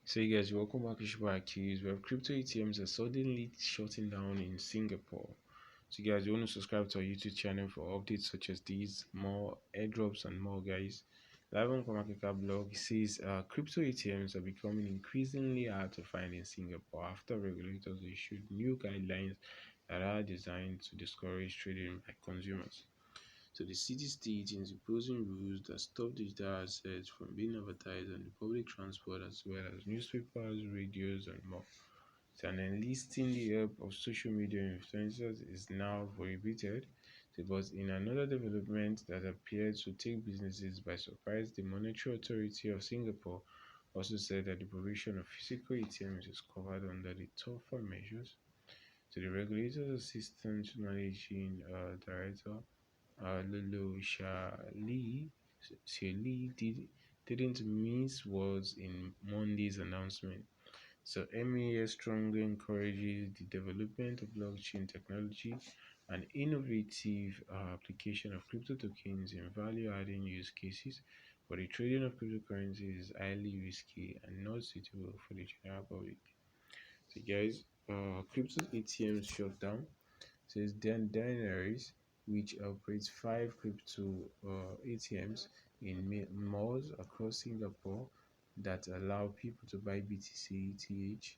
So you guys, welcome back to Akahilz, where crypto ATMs are suddenly shutting down in Singapore. So you guys, you want to subscribe to our YouTube channel for updates such as these, more airdrops and more, guys. Live on CoinMarketCap blog says crypto ATMs are becoming increasingly hard to find in Singapore after regulators issued new guidelines that are designed to discourage trading by consumers. So the city-state is imposing rules that stop digital assets from being advertised on the public transport as well as newspapers, radios, and more. So, and enlisting the help of social media influencers is now prohibited. So, but in another development that appeared to take businesses by surprise, the Monetary Authority of Singapore also said that the provision of physical ATMs is covered under the tougher measures. So the regulator's assistant managing director Lulu Shali didn't miss words in Monday's announcement. So MES strongly encourages the development of blockchain technology and innovative application of crypto tokens in value-adding use cases, but the trading of cryptocurrencies is highly risky and not suitable for the general public. So guys, crypto ATMs shut down. Says Dan Diners, which operates 5 crypto ATMs in malls across Singapore that allow people to buy BTC, ETH,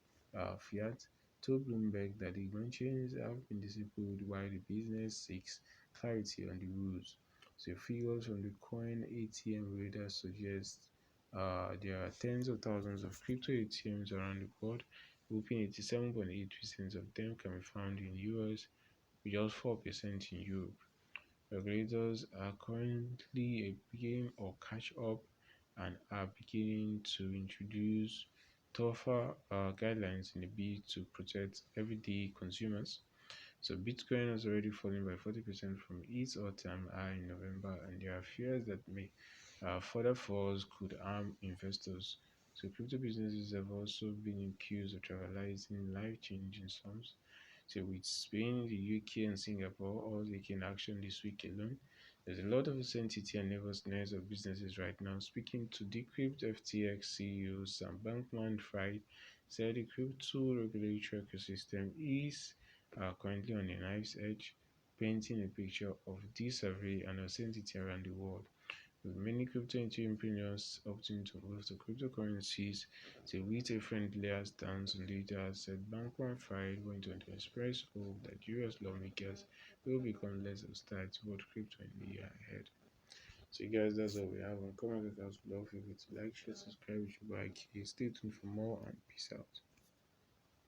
fiat, told Bloomberg that the merchants have been disabled while the business seeks clarity on the rules. So figures from the Coin ATM radar suggest there are tens of thousands of crypto ATMs around the world, whooping 87.8% of them can be found in US, with just 4% in Europe. Regulators are currently a game or catch up and are beginning to introduce tougher guidelines in a bid to protect everyday consumers. So Bitcoin has already fallen by 40% from its all-time high in November, and there are fears that further falls could harm investors. So crypto businesses have also been accused of trivializing life-changing sums. So with Spain, the UK, and Singapore all taking action this week alone, there's a lot of uncertainty and nervousness of businesses right now. Speaking to Decrypt FTX CEO Sam Bankman-Fried, said the crypto regulatory ecosystem is currently on a knife's edge, painting a picture of disarray and uncertainty around the world, with many crypto entrepreneurs opting to move to cryptocurrencies to with a friendlier stance on data, said Bankman-Fried went on to express hope that US lawmakers will become less hostile toward crypto in the year ahead. So guys, that's all we have on CoinMarketCap's blog. If you like, share, subscribe, if you like, stay tuned for more, and peace out.